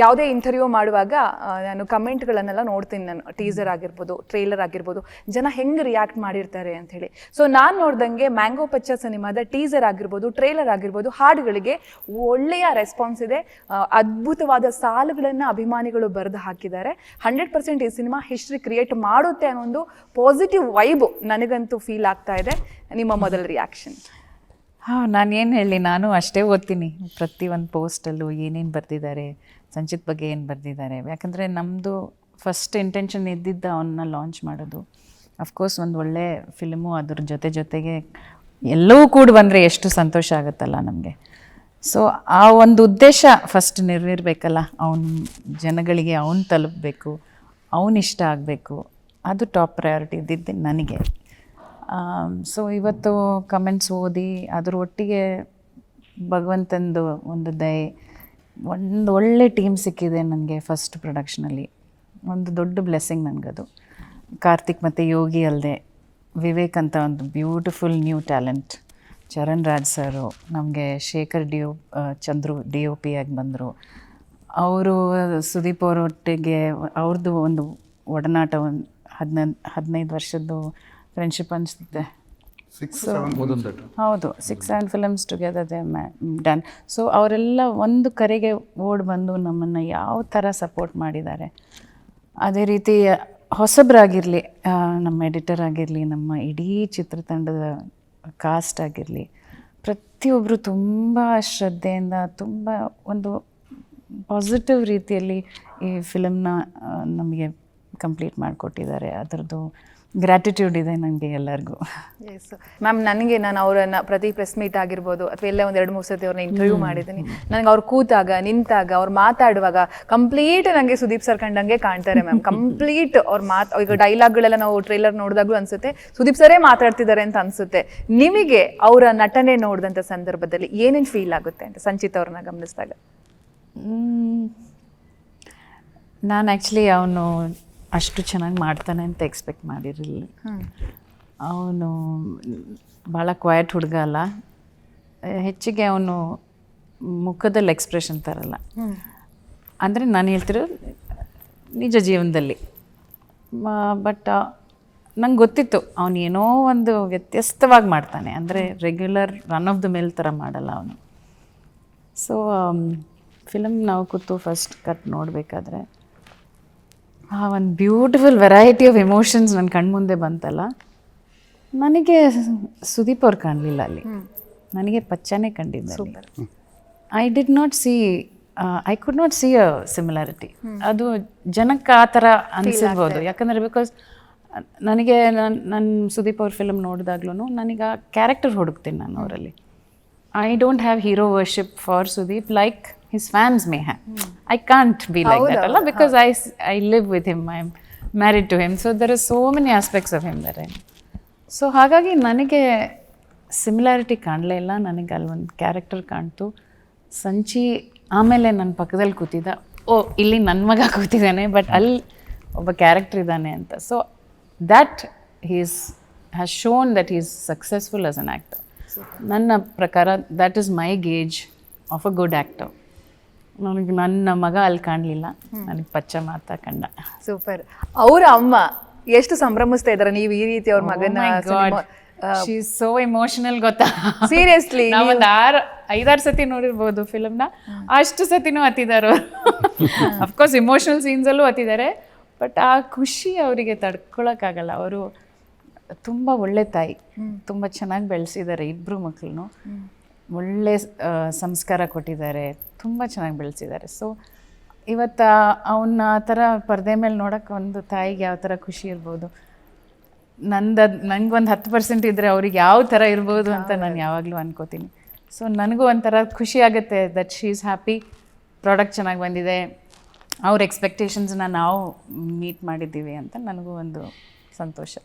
ಯಾವುದೇ ಇಂಟರ್ವ್ಯೂ ಮಾಡುವಾಗ ನಾನು ಕಮೆಂಟ್ಗಳನ್ನೆಲ್ಲ ನೋಡ್ತೀನಿ. ನಾನು ಟೀಸರ್ ಆಗಿರ್ಬೋದು, ಟ್ರೇಲರ್ ಆಗಿರ್ಬೋದು, ಜನ ಹೆಂಗೆ ರಿಯಾಕ್ಟ್ ಮಾಡಿರ್ತಾರೆ ಅಂತ ಹೇಳಿ. ಸೊ ನಾನು ನೋಡ್ದಂಗೆ ಮ್ಯಾಂಗೋ ಪಚ್ಚ ಸಿನಿಮಾದ ಟೀಸರ್ ಆಗಿರ್ಬೋದು, ಟ್ರೇಲರ್ ಆಗಿರ್ಬೋದು, ಹಾಡುಗಳಿಗೆ ಒಳ್ಳೆಯ ರೆಸ್ಪಾನ್ಸ್ ಇದೆ. ಅದ್ಭುತವಾದ ಸಾಲುಗಳನ್ನು ಅಭಿಮಾನಿಗಳು ಬರೆದು ಹಾಕಿದ್ದಾರೆ. 100% ಈ ಸಿನಿಮಾ ಹಿಸ್ಟ್ರಿ ಕ್ರಿಯೇಟ್ ಮಾಡುತ್ತೆ ಅನ್ನೋ ಒಂದು ಪಾಸಿಟಿವ್ ವೈಬ್ ನನಗಂತೂ ಫೀಲ್ ಆಗ್ತಾ ಇದೆ. ನಿಮ್ಮ ಮೊದಲ ರಿಯಾಕ್ಷನ್? ನಾನೇನು ಹೇಳಿ, ನಾನು ಅಷ್ಟೇ ಓದ್ತೀನಿ ಪ್ರತಿಯೊಂದು ಪೋಸ್ಟಲ್ಲೂ ಏನೇನು ಬರೆದಿದ್ದಾರೆ, ಸಂಚಿತ್ ಬಗ್ಗೆ ಏನು ಬರೆದಿದ್ದಾರೆ. ಯಾಕಂದರೆ ನಮ್ಮದು ಫಸ್ಟ್ ಇಂಟೆನ್ಷನ್ ಇದ್ದಿದ್ದು ಅವನ್ನ ಲಾಂಚ್ ಮಾಡೋದು. ಅಫ್ಕೋರ್ಸ್ ಒಂದು ಒಳ್ಳೆ ಫಿಲ್ಮು, ಅದ್ರ ಜೊತೆಗೆ ಎಲ್ಲವೂ ಕೂಡ ಬಂದರೆ ಎಷ್ಟು ಸಂತೋಷ ಆಗುತ್ತಲ್ಲ ನಮಗೆ. ಸೊ ಆ ಒಂದು ಉದ್ದೇಶ ಫಸ್ಟ್ ನೆರವೇರಬೇಕಲ್ಲ. ಅವನ ಜನಗಳಿಗೆ ಅವನು ತಲುಪಬೇಕು, ಅವನಿಷ್ಟ ಆಗಬೇಕು, ಅದು ಟಾಪ್ ಪ್ರಯಾರಿಟಿ ಇದ್ದಿದ್ದು ನನಗೆ. ಸೊ ಇವತ್ತು ಕಮೆಂಟ್ಸ್ ಓದಿ ಅದ್ರ ಒಟ್ಟಿಗೆ ಭಗವಂತಂದು ಒಂದು ದಯೆ, ಒಂದು ಒಳ್ಳೆ ಟೀಮ್ ಸಿಕ್ಕಿದೆ ನನಗೆ ಫಸ್ಟ್ ಪ್ರೊಡಕ್ಷನಲ್ಲಿ. ಒಂದು ದೊಡ್ಡ ಬ್ಲೆಸ್ಸಿಂಗ್ ನನಗದು. ಕಾರ್ತಿಕ್ ಮತ್ತು ಯೋಗಿ ಅಲ್ಲದೆ ವಿವೇಕ್ ಅಂತ ಒಂದು beautiful new talent, Charan Raj sir, ನಮಗೆ ಶೇಖರ್ ಚಂದ್ರು DOP ಆಗಿ ಬಂದರು. ಅವರು ಸುದೀಪ್ ಅವರೊಟ್ಟಿಗೆ ಅವ್ರದ್ದು ಒಂದು ಒಡನಾಟ, ಒಂದು 15 ವರ್ಷದ್ದು ಫ್ರೆಂಡ್ಶಿಪ್ ಅನಿಸುತ್ತೆ. ಹೌದು, 6-7 films together they done. So ಅವರೆಲ್ಲ ಒಂದು ಕರೆಗೆ ಓಡಿ ಬಂದು ನಮ್ಮನ್ನು ಯಾವ ಥರ ಸಪೋರ್ಟ್ ಮಾಡಿದ್ದಾರೆ. ಅದೇ ರೀತಿ ಹೊಸಬ್ರಾಗಿರಲಿ, ನಮ್ಮ ಎಡಿಟರ್ ಆಗಿರಲಿ, ನಮ್ಮ ಇಡೀ ಚಿತ್ರತಂಡದ ಕಾಸ್ಟ್ ಆಗಿರಲಿ, ಪ್ರತಿಯೊಬ್ಬರು ತುಂಬ ಶ್ರದ್ಧೆಯಿಂದ, ತುಂಬ ಒಂದು ಪಾಸಿಟಿವ್ ರೀತಿಯಲ್ಲಿ ಈ ಫಿಲಮ್ನ ನಮಗೆ ಕಂಪ್ಲೀಟ್ ಮಾಡಿಕೊಟ್ಟಿದ್ದಾರೆ. ಅದರದ್ದು ಗ್ರ್ಯಾಟಿಟ್ಯೂಡ್ ಇದೆ ನನಗೆ ಎಲ್ಲರಿಗೂ. ಎಸ್ ಮ್ಯಾಮ್, ನಾನು ಅವರನ್ನು ಪ್ರತಿ ಪ್ರೆಸ್ ಮೀಟ್ ಆಗಿರ್ಬೋದು ಅಥವಾ ಎಲ್ಲ ಒಂದು 2-3 ಸತಿ ಅವ್ರನ್ನ ಇಂಟರ್ವ್ಯೂ ಮಾಡಿದ್ದೀನಿ. ನನಗೆ ಅವ್ರು ಕೂತಾಗ, ನಿಂತಾಗ, ಅವ್ರು ಮಾತಾಡುವಾಗ ಕಂಪ್ಲೀಟ್ ನನಗೆ ಸುದೀಪ್ ಸರ್ ಕಂಡಂಗೆ ಕಾಣ್ತಾರೆ ಮ್ಯಾಮ್. ಕಂಪ್ಲೀಟ್ ಅವ್ರ ಈಗ ಡೈಲಾಗ್ಗಳೆಲ್ಲ ನಾವು ಟ್ರೇಲರ್ ನೋಡಿದಾಗಲೂ ಅನಿಸುತ್ತೆ ಸುದೀಪ್ ಸರೇ ಮಾತಾಡ್ತಿದ್ದಾರೆ ಅಂತ ಅನಿಸುತ್ತೆ. ನಿಮಗೆ ಅವರ ನಟನೆ ನೋಡಿದಂಥ ಸಂದರ್ಭದಲ್ಲಿ ಏನೇನು ಫೀಲ್ ಆಗುತ್ತೆ ಅಂತ ಸಂಚಿತ್ ಅವ್ರನ್ನ ಗಮನಿಸಿದಾಗ? ನಾನು ಆ್ಯಕ್ಚುಲಿ ಅವನು ಅಷ್ಟು ಚೆನ್ನಾಗಿ ಮಾಡ್ತಾನೆ ಅಂತ ಎಕ್ಸ್ಪೆಕ್ಟ್ ಮಾಡಿರಲಿಲ್ಲ. ಅವನು ಭಾಳ ಕ್ವಯಟ್ ಹುಡುಗ ಅಲ್ಲ, ಹೆಚ್ಚಿಗೆ ಅವನು ಮುಖದಲ್ಲಿ ಎಕ್ಸ್ಪ್ರೆಷನ್ ತರಲ್ಲ. ಅಂದರೆ ನಾನು ಹೇಳ್ತಿರೋ ನಿಜ ಜೀವನದಲ್ಲಿ. ಬಟ್ ನಂಗೆ ಗೊತ್ತಿತ್ತು ಅವನು ಏನೋ ಒಂದು ವ್ಯತ್ಯಸ್ತವಾಗಿ ಮಾಡ್ತಾನೆ, ಅಂದರೆ regular run of the mill ಥರ ಮಾಡಲ್ಲ ಅವನು. ಸೊ ಫಿಲಮ್ ನಾವು ಕೂತು ಫಸ್ಟ್ ಕಟ್ ನೋಡಬೇಕಾದ್ರೆ ಒಂದು ಬ್ಯೂಟಿಫುಲ್ ವೆರೈಟಿ ಆಫ್ ಎಮೋಷನ್ಸ್ ನನ್ನ ಕಣ್ಮುಂದೆ ಬಂತಲ್ಲ. ನನಗೆ ಸುದೀಪ್ ಅವ್ರು ಕಾಣಲಿಲ್ಲ ಅಲ್ಲಿ, ನನಗೆ ಪಚ್ಚನೇ ಕಂಡಿದ್ದೆ. I could not see a similarity. ಅದು ಜನಕ್ಕೆ ಆ ಥರ ಅನಿಸಿರ್ಬೋದು. ಯಾಕಂದರೆ ಬಿಕಾಸ್ ನನಗೆ ನನ್ನ ಸುದೀಪ್ ಅವ್ರ ಫಿಲಮ್ ನೋಡಿದಾಗ್ಲೂ ನನಗೆ ಆ ಕ್ಯಾರೆಕ್ಟರ್ ಹುಡುಕ್ತೀನಿ ನಾನು ಅವರಲ್ಲಿ. I don't have hero worship for Sudeep like his fans may have. I can't be like that alla, because I live with him, I'm married to him, so there are so many aspects of him that I know. So ಹಾಗಾಗಿ ನನಗೆ similarity ಕಾಣಲೇ ಇಲ್ಲ. ನನಗೆ ಅಲ್ಲಿ ಒಂದು character ಕಾಣ್ತು. Sanchi ಆಮೇಲೆ ನನ್ನ ಪಕ್ಕದಲ್ಲಿ ಕೂತಿದ್ದ, ಇಲ್ಲಿ ನನ್ನ ಮಗ ಕೂತಿದ್ದಾನೆ, ಬಟ್ ಅಲ್ಲಿ ಒಬ್ಬ ಕ್ಯಾರೆಕ್ಟರ್ ಇದ್ದಾನೆ ಅಂತ. So that has shown that is successful as an actor. ನನ್ನ ಪ್ರಕಾರ that is my gauge of a good actor. ನನಗೆ ನನ್ನ ಮಗ ಅಲ್ಲಿ ಕಾಣಲಿಲ್ಲ, ನನಗೆ ಪಚ್ಚ ಮಾತಾ ಕಂಡ. ಸೂಪರ್. ಅವರ ಅಮ್ಮ ಎಷ್ಟು ಸಂಭ್ರಮಿಸ್ತಾ ಇದ್ದಾರೆ ನೀವು ಈ ರೀತಿ ಅವ್ರ ಮಗನ? ಶಿ ಈಸ್ ಸೋ ಎಮೋಷನಲ್, ಗೊತ್ತಾ? ಸೀರಿಯಸ್ಲಿ ನಾವೊಂದು 5-6 ಸತಿ ನೋಡಿರ್ಬೋದು ಫಿಲಮ್ನ, ಅಷ್ಟು ಸತಿನೂ ಹತ್ತಿದ್ದಾರೆ ಅವರು. ಅಫ್ಕೋರ್ಸ್ ಇಮೋಷನಲ್ ಸೀನ್ಸಲ್ಲೂ ಹತ್ತಿದ್ದಾರೆ, ಬಟ್ ಆ ಖುಷಿ ಅವರಿಗೆ ತಡ್ಕೊಳಕ್ಕಾಗಲ್ಲ. ಅವರು ತುಂಬ ಒಳ್ಳೆ ತಾಯಿ, ತುಂಬ ಚೆನ್ನಾಗಿ ಬೆಳೆಸಿದ್ದಾರೆ ಇಬ್ಬರು ಮಕ್ಕಳನ್ನು. ಒಳ್ಳೆ ಸಂಸ್ಕಾರ ಕೊಟ್ಟಿದ್ದಾರೆ, ತುಂಬ ಚೆನ್ನಾಗಿ ಬೆಳೆಸಿದ್ದಾರೆ. ಸೊ ಇವತ್ತು ಅವನ್ನ ಆ ಥರ ಪರದೆ ಮೇಲೆ ನೋಡೋಕ್ಕೆ ಒಂದು ತಾಯಿಗೆ ಯಾವ ಥರ ಖುಷಿ ಇರ್ಬೋದು, ನಂಗೆ ಒಂದು 10% ಇದ್ದರೆ ಅವ್ರಿಗೆ ಯಾವ ಥರ ಇರ್ಬೋದು ಅಂತ ನಾನು ಯಾವಾಗಲೂ ಅನ್ಕೋತೀನಿ. ಸೊ ನನಗೂ ಒಂಥರ ಖುಷಿ ಆಗುತ್ತೆ that she is happy. Product ಚೆನ್ನಾಗಿ ಬಂದಿದೆ, ಅವ್ರ ಎಕ್ಸ್ಪೆಕ್ಟೇಷನ್ಸ್ನ ನಾವು ಮೀಟ್ ಮಾಡಿದ್ದೀವಿ ಅಂತ ನನಗೂ ಒಂದು ಸಂತೋಷ.